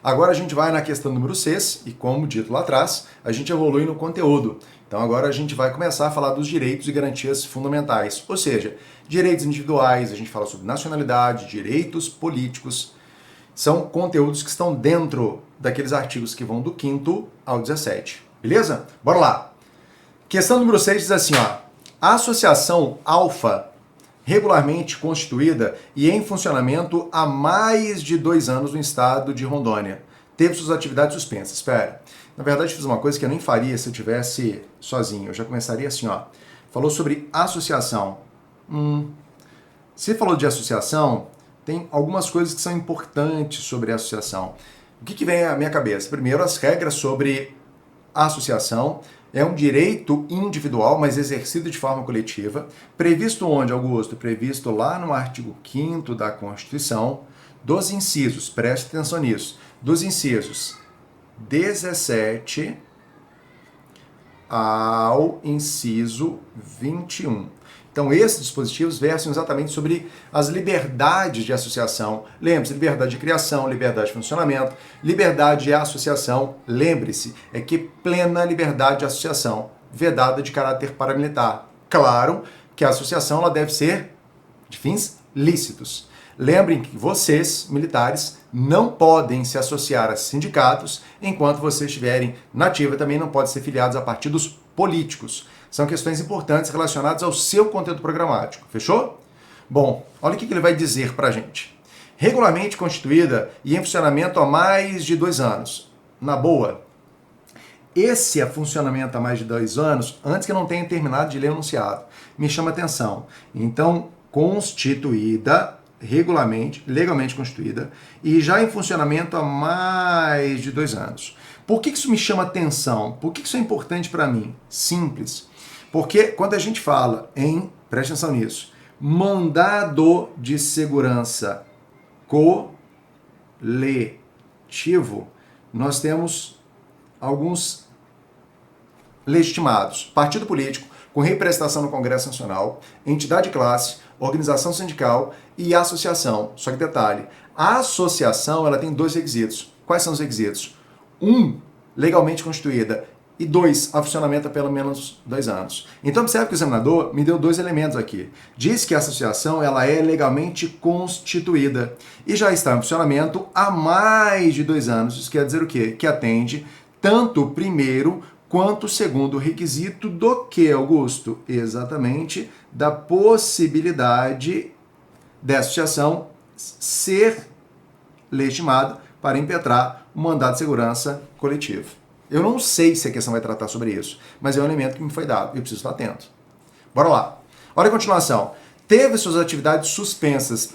Agora a gente vai na questão número 6 e, como dito lá atrás, a gente evolui no conteúdo. Então agora a gente vai começar a falar dos direitos e garantias fundamentais, ou seja, direitos individuais, a gente fala sobre nacionalidade, direitos políticos, são conteúdos que estão dentro daqueles artigos que vão do 5º ao 17, beleza? Bora lá! Questão número 6 diz assim, ó, a associação alfa regularmente constituída e em funcionamento há mais de 2 anos no estado de Rondônia, teve suas atividades suspensas. Espera, na verdade fiz uma coisa que eu nem faria se eu tivesse sozinho, eu já começaria assim, ó, falou sobre associação. Se falou de associação, tem algumas coisas que são importantes sobre a associação. O que vem à minha cabeça? Primeiro, as regras sobre a associação. É um direito individual, mas exercido de forma coletiva. Previsto onde, Augusto? Previsto lá no artigo 5º da Constituição, dos incisos, preste atenção nisso, dos incisos 17 ao inciso 21. Então, esses dispositivos versam exatamente sobre as liberdades de associação. Lembre-se, liberdade de criação, liberdade de funcionamento, liberdade de associação. Lembre-se, é que plena liberdade de associação, vedada de caráter paramilitar. Claro que a associação ela deve ser de fins lícitos. Lembrem que vocês, militares, não podem se associar a sindicatos enquanto vocês estiverem na ativa, também não podem ser filiados a partidos políticos. São questões importantes relacionadas ao seu conteúdo programático. Fechou? Bom, olha o que ele vai dizer pra gente. Regularmente constituída e em funcionamento há mais de 2 anos. Na boa, esse funcionamento há mais de 2 anos, antes que eu não tenha terminado de ler o enunciado, me chama atenção. Então, constituída, regularmente, legalmente constituída, e já em funcionamento há mais de 2 anos. Por que isso me chama atenção? Por que isso é importante para mim? Simples. Porque quando a gente fala em, preste atenção nisso, mandado de segurança coletivo, nós temos alguns legitimados. Partido político, com representação no Congresso Nacional, entidade de classe, organização sindical e associação. Só que detalhe, a associação ela tem 2 requisitos. Quais são os requisitos? 1, legalmente constituída, e 2, a funcionamento há pelo menos 2 anos. Então observe que o examinador me deu 2 elementos aqui. Diz que a associação ela é legalmente constituída e já está em funcionamento há mais de 2 anos. Isso quer dizer o quê? Que atende tanto o primeiro quanto o segundo requisito do que, Augusto? Exatamente, da possibilidade da associação ser legitimada para impetrar o mandado de segurança coletivo. Eu não sei se a questão vai tratar sobre isso, mas é um elemento que me foi dado e eu preciso estar atento. Bora lá. Olha a continuação. Teve suas atividades suspensas.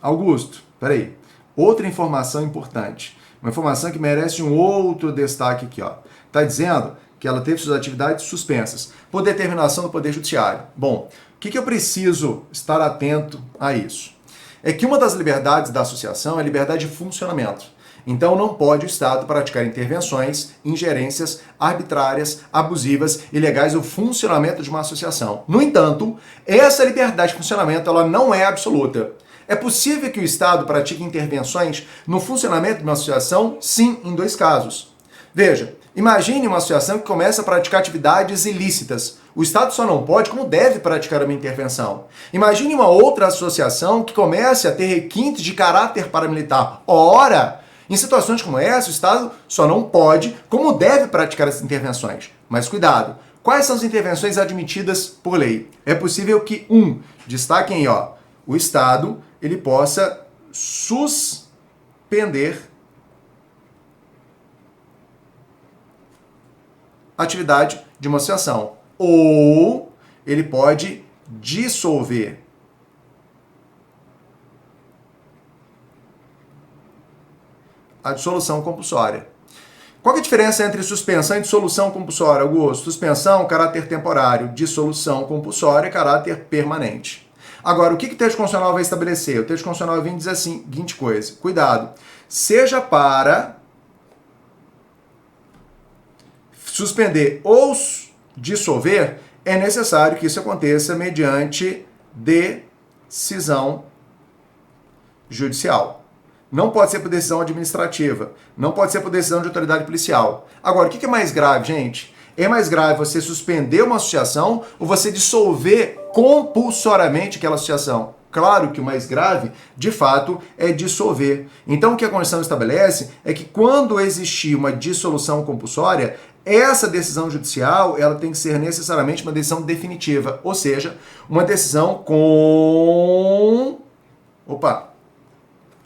Augusto, peraí. Outra informação importante. Uma informação que merece um outro destaque aqui, ó. Está dizendo que ela teve suas atividades suspensas por determinação do Poder Judiciário. Bom, o que eu preciso estar atento a isso? É que uma das liberdades da associação é a liberdade de funcionamento. Então não pode o Estado praticar intervenções, ingerências arbitrárias, abusivas, ilegais no funcionamento de uma associação. No entanto, essa liberdade de funcionamento ela não é absoluta. É possível que o Estado pratique intervenções no funcionamento de uma associação? Sim, em 2 casos. Veja, imagine uma associação que começa a praticar atividades ilícitas. O Estado só não pode, como deve praticar uma intervenção. Imagine uma outra associação que comece a ter requintes de caráter paramilitar. Ora, em situações como essa, o Estado só não pode, como deve praticar essas intervenções. Mas cuidado, quais são as intervenções admitidas por lei? É possível que, destaquem aí, ó, o Estado ele possa suspender a atividade de uma associação. Ou ele pode dissolver a dissolução compulsória. Qual é a diferença entre suspensão e dissolução compulsória, Augusto? Suspensão, caráter temporário. Dissolução compulsória, caráter permanente. Agora, o que o texto constitucional vai estabelecer? O texto constitucional vem dizer a seguinte coisa. Cuidado. Seja para suspender ou dissolver, é necessário que isso aconteça mediante decisão judicial. Não pode ser por decisão administrativa. Não pode ser por decisão de autoridade policial. Agora, o que é mais grave, gente? É mais grave você suspender uma associação ou você dissolver compulsoriamente aquela associação? Claro que o mais grave, de fato, é dissolver. Então, o que a Constituição estabelece é que quando existir uma dissolução compulsória, essa decisão judicial ela tem que ser necessariamente uma decisão definitiva, ou seja, uma decisão com...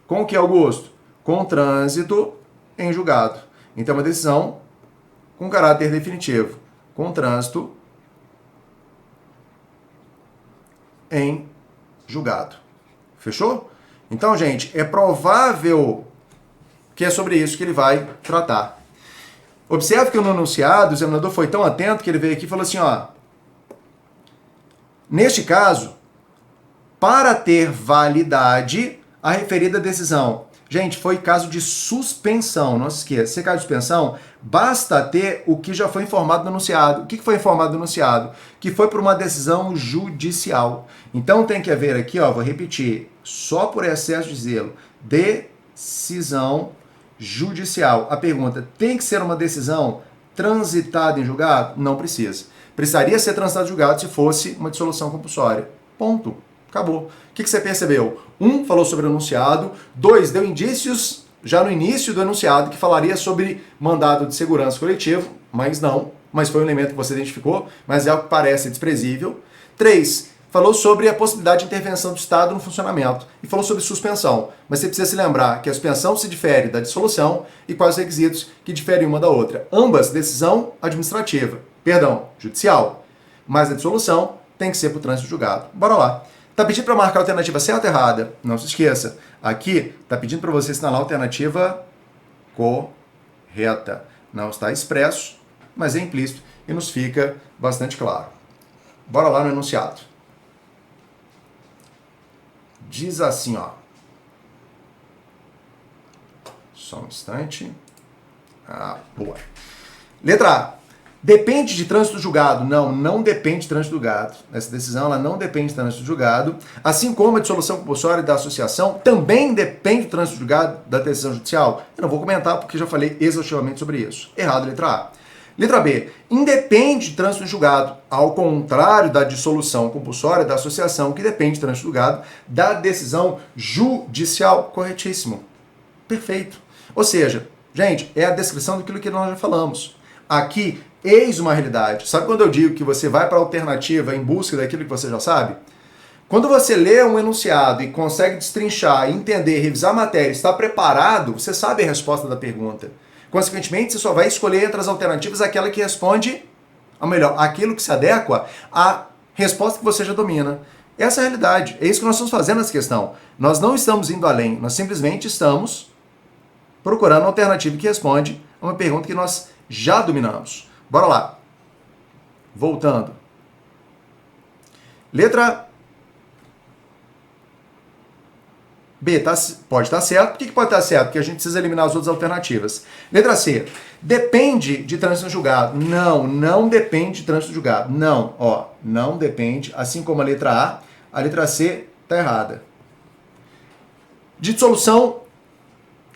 Com o que, Augusto? Com trânsito em julgado. Então, uma decisão com caráter definitivo, com trânsito em julgado. Fechou? Então, gente, é provável que é sobre isso que ele vai tratar. Observe que no enunciado, o examinador foi tão atento que ele veio aqui e falou assim, ó, neste caso, para ter validade, a referida decisão. Gente, foi caso de suspensão, não se esqueça. Se é caso de suspensão, basta ter o que já foi informado no enunciado. O que foi informado no enunciado? Que foi por uma decisão judicial. Então tem que haver aqui, ó, vou repetir, só por excesso de zelo, decisão judicial. A pergunta, tem que ser uma decisão transitada em julgado? Não precisa. Precisaria ser transitada em julgado se fosse uma dissolução compulsória. Ponto. Acabou. O que você percebeu? 1, falou sobre o enunciado. 2, deu indícios já no início do enunciado que falaria sobre mandado de segurança coletivo, mas não. Mas foi um elemento que você identificou, mas é algo que parece desprezível. 3, falou sobre a possibilidade de intervenção do Estado no funcionamento. E falou sobre suspensão. Mas você precisa se lembrar que a suspensão se difere da dissolução e quais os requisitos que diferem uma da outra. Ambas, decisão administrativa. Perdão, judicial. Mas a dissolução tem que ser por trânsito julgado. Bora lá. Está pedindo para marcar a alternativa certa ou errada? Não se esqueça. Aqui está pedindo para você assinalar a alternativa correta. Não está expresso, mas é implícito e nos fica bastante claro. Bora lá no enunciado. Diz assim, ó. Só um instante. Boa. Letra A. Depende de trânsito julgado? Não, não depende de trânsito julgado. Essa decisão ela não depende de trânsito julgado. Assim como a dissolução compulsória da associação também depende do trânsito julgado da decisão judicial. Eu não vou comentar porque já falei exaustivamente sobre isso. Errado, letra A. Letra B. Independe de trânsito julgado, ao contrário da dissolução compulsória da associação, que depende de trânsito julgado da decisão judicial. Corretíssimo. Perfeito. Ou seja, gente, é a descrição daquilo que nós já falamos. Aqui, eis uma realidade. Sabe quando eu digo que você vai para a alternativa em busca daquilo que você já sabe? Quando você lê um enunciado e consegue destrinchar, entender, revisar a matéria, está preparado, você sabe a resposta da pergunta. Consequentemente, você só vai escolher entre as alternativas aquela que responde, ou melhor, aquilo que se adequa à resposta que você já domina. Essa é a realidade. É isso que nós estamos fazendo nessa questão. Nós não estamos indo além, nós simplesmente estamos procurando uma alternativa que responde a uma pergunta que nós já dominamos. Bora lá. Voltando. Letra B pode estar certo. Por que pode estar certo? Porque a gente precisa eliminar as outras alternativas. Letra C. Depende de trânsito julgado. Não, não depende de trânsito julgado. Não, ó, não depende. Assim como a letra C está errada. De dissolução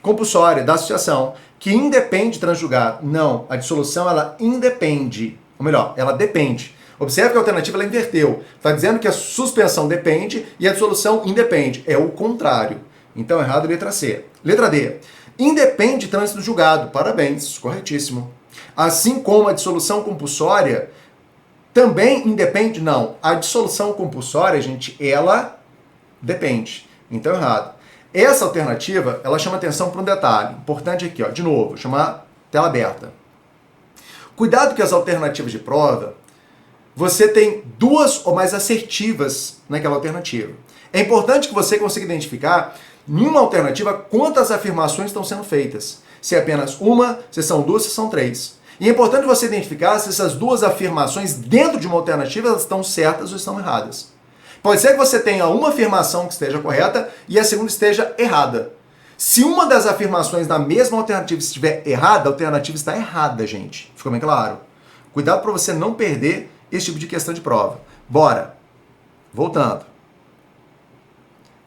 compulsória da associação, que independe de trânsito julgado. Não, a dissolução ela independe. Ou melhor, ela depende. Observe que a alternativa ela inverteu. Está dizendo que a suspensão depende e a dissolução independe. É o contrário. Então, errado, letra C. Letra D. Independe de trânsito julgado. Parabéns, corretíssimo. Assim como a dissolução compulsória também independe. Não, a dissolução compulsória, gente, ela depende. Então, errado. Essa alternativa, ela chama atenção para um detalhe. Importante aqui, ó, de novo, chamar tela aberta. Cuidado que as alternativas de prova, você tem duas ou mais assertivas naquela alternativa. É importante que você consiga identificar, em uma alternativa, quantas afirmações estão sendo feitas. Se é apenas uma, se são duas, se são três. E é importante você identificar se essas duas afirmações dentro de uma alternativa elas estão certas ou estão erradas. Pode ser que você tenha uma afirmação que esteja correta e a segunda esteja errada. Se uma das afirmações da mesma alternativa estiver errada, a alternativa está errada, gente. Ficou bem claro? Cuidado para você não perder esse tipo de questão de prova. Bora. Voltando.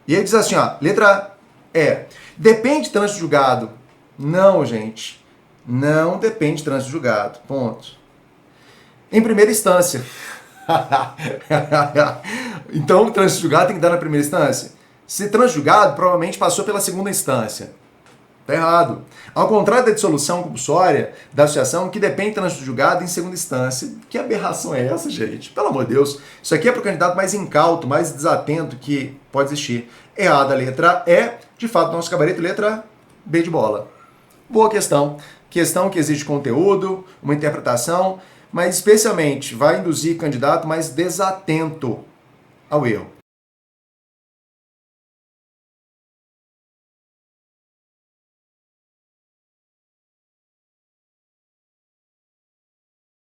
E aí diz assim, ó, letra Depende de trânsito julgado? Não, gente. Não depende de trânsito julgado. Ponto. Em primeira instância. Então, o trânsito julgado tem que dar na primeira instância? Se trânsito julgado, provavelmente passou pela segunda instância. Tá errado. Ao contrário da dissolução compulsória da associação, que depende de trânsito julgado em segunda instância. Que aberração é essa, gente? Pelo amor de Deus. Isso aqui é para o candidato mais incauto, mais desatento que pode existir. Errada a letra E, de fato, nosso gabarito, letra B de bola. Boa questão. Questão que exige conteúdo, uma interpretação, mas especialmente vai induzir candidato mais desatento ao erro.